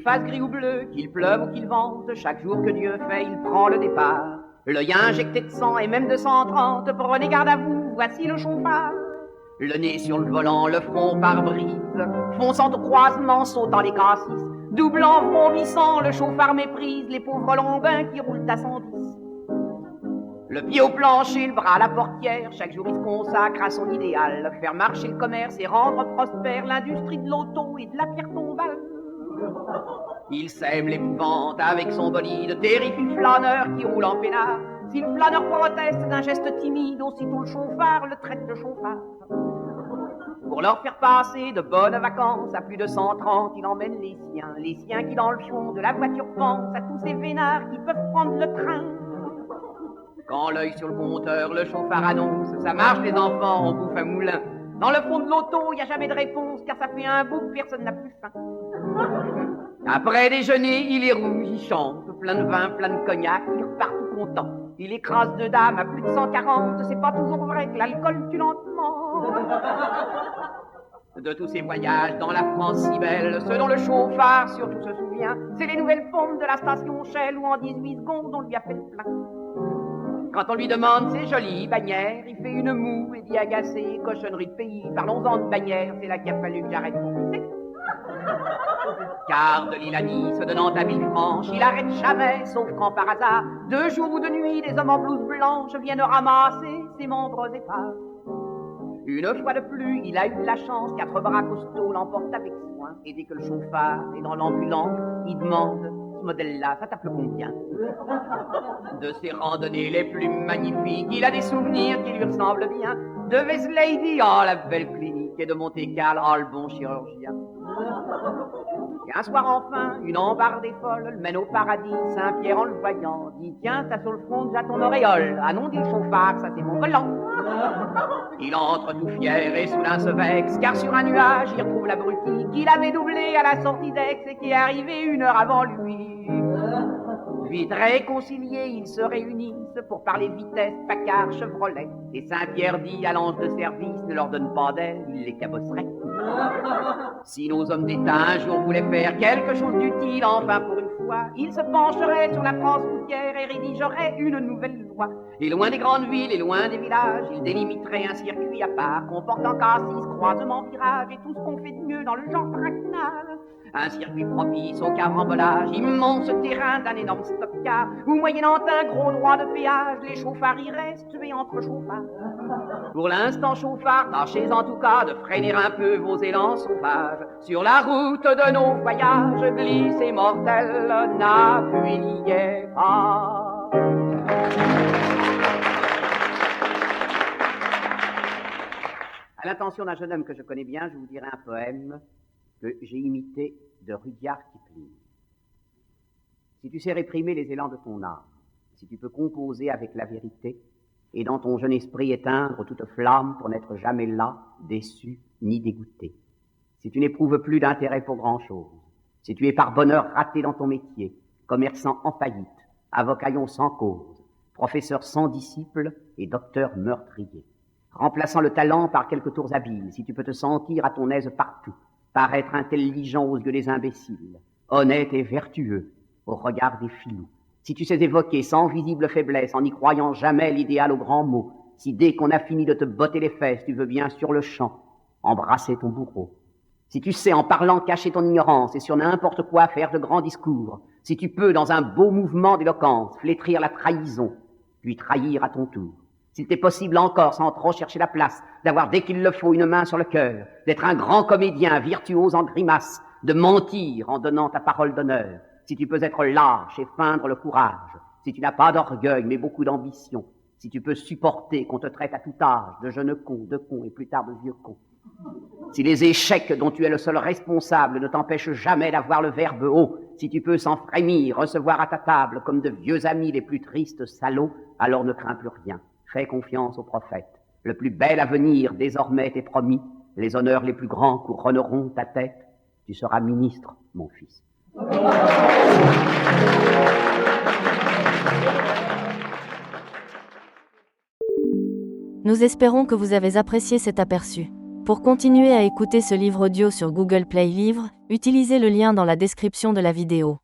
fasse gris ou bleu, qu'il pleuve ou qu'il vente, chaque jour que Dieu fait, il prend le départ. L'œil injecté de sang et même de 130, prenez garde à vous, voici le chauffard. Le nez sur le volant, le front par brise, fonçant au croisement, sautant les cassis, doublant, vomissant, le chauffard méprise les pauvres londins qui roulent à 110. Le pied au plancher, le bras à la portière, chaque jour il se consacre à son idéal, faire marcher le commerce et rendre prospère l'industrie de l'auto et de la pierre tombale. Il sème l'épouvante avec son bolide, terrifie le flâneur qui roule en peinard. Si le flâneur proteste d'un geste timide, aussitôt le chauffard le traite de chauffard. Pour leur faire passer de bonnes vacances, à plus de 130, il emmène les siens qui dans le fion de la voiture pensent à tous ces vénards qui peuvent prendre le train. Quand l'œil sur le compteur, le chauffard annonce, ça marche les enfants, on bouffe un moulin. Dans le fond de l'auto, y a jamais de réponse, car ça fait un bout que personne n'a plus faim. Après déjeuner, il est rouge, il chante, plein de vin, plein de cognac, il repart tout content. Il écrase deux dames à plus de 140, c'est pas toujours vrai que l'alcool tue lentement. De tous ces voyages dans la France si belle, ce dont le chauffard surtout se souvient, c'est les nouvelles pompes de la station Shell où en 18 secondes on lui a fait le plein. Quand on lui demande ses jolies bannières, il fait une moue et dit agacé, cochonnerie de pays, parlons-en de bannières, c'est là qu'il a fallu que j'arrête mon pisser. Car de Lille à Nice, de Nantes à Villefranche, il arrête jamais, sauf quand par hasard, de jour ou de nuit, des hommes en blouse blanche viennent ramasser ses membres épars. Une fois de plus, il a eu de la chance, 4 bras costauds l'emportent avec soin, et dès que le chauffard est dans l'ambulance, il demande, ce modèle-là, ça tape le combien? De ses randonnées les plus magnifiques, il a des souvenirs qui lui ressemblent bien, de Veslady, oh la belle clinique, et de Monte-Carlo, oh le bon chirurgien. Et un soir enfin, une embardée folle le mène au paradis, Saint-Pierre en le voyant, dit tiens, t'as sur le front déjà ton auréole, ah non, dit le chauffard, ça c'est mon volant. Il entre tout fier et soudain se vexe, car sur un nuage il retrouve l'abruti qu'il avait doublé à la sortie d'Aix et qui est arrivé 1 heure avant lui. Vite réconciliés, ils se réunissent pour parler vitesse, Packard, Chevrolet. Et Saint-Pierre dit à l'ange de service, ne leur donne pas d'aile, il les cabosserait. Si nos hommes d'État un jour voulaient faire quelque chose d'utile, enfin pour une fois, ils se pencheraient sur la France routière et rédigeraient une nouvelle loi. Et loin des grandes villes et loin des villages, ils délimiteraient un circuit à part, comportant cassis, croisements, virages et tout ce qu'on fait de mieux dans le genre traquenard. Un circuit propice au carambolage, immense terrain d'un énorme stock-car, où moyennant un gros droit de péage, les chauffards y restent tués entre chauffards. Pour l'instant, chauffards, tâchez en tout cas de freiner un peu vos élans sauvages. Sur la route de nos voyages, glissez mortels, n'appuyez pas. À l'intention d'un jeune homme que je connais bien, je vous dirai un poème que j'ai imité de Rudyard Kipling. Si tu sais réprimer les élans de ton âme, si tu peux composer avec la vérité, et dans ton jeune esprit éteindre toute flamme pour n'être jamais là, déçu ni dégoûté, si tu n'éprouves plus d'intérêt pour grand-chose, si tu es par bonheur raté dans ton métier, commerçant en faillite, avocaillon sans cause, professeur sans disciples et docteur meurtrier, remplaçant le talent par quelques tours habiles, si tu peux te sentir à ton aise partout, paraître intelligent aux yeux des imbéciles, honnête et vertueux au regard des filous, si tu sais évoquer sans visible faiblesse, en n'y croyant jamais l'idéal aux grands mots, si dès qu'on a fini de te botter les fesses, tu veux bien sur le champ embrasser ton bourreau, si tu sais en parlant cacher ton ignorance et sur n'importe quoi faire de grands discours, si tu peux dans un beau mouvement d'éloquence flétrir la trahison, puis trahir à ton tour, s'il t'est possible encore, sans trop chercher la place, d'avoir dès qu'il le faut une main sur le cœur, d'être un grand comédien virtuose en grimaces, de mentir en donnant ta parole d'honneur, si tu peux être lâche et feindre le courage, si tu n'as pas d'orgueil mais beaucoup d'ambition, si tu peux supporter qu'on te traite à tout âge de jeune con, de con et plus tard de vieux con, si les échecs dont tu es le seul responsable ne t'empêchent jamais d'avoir le verbe haut, si tu peux sans frémir recevoir à ta table comme de vieux amis les plus tristes salauds, alors ne crains plus rien. Fais confiance au prophète. Le plus bel avenir désormais t'est promis. Les honneurs les plus grands couronneront ta tête. Tu seras ministre, mon fils. Nous espérons que vous avez apprécié cet aperçu. Pour continuer à écouter ce livre audio sur Google Play Livres, utilisez le lien dans la description de la vidéo.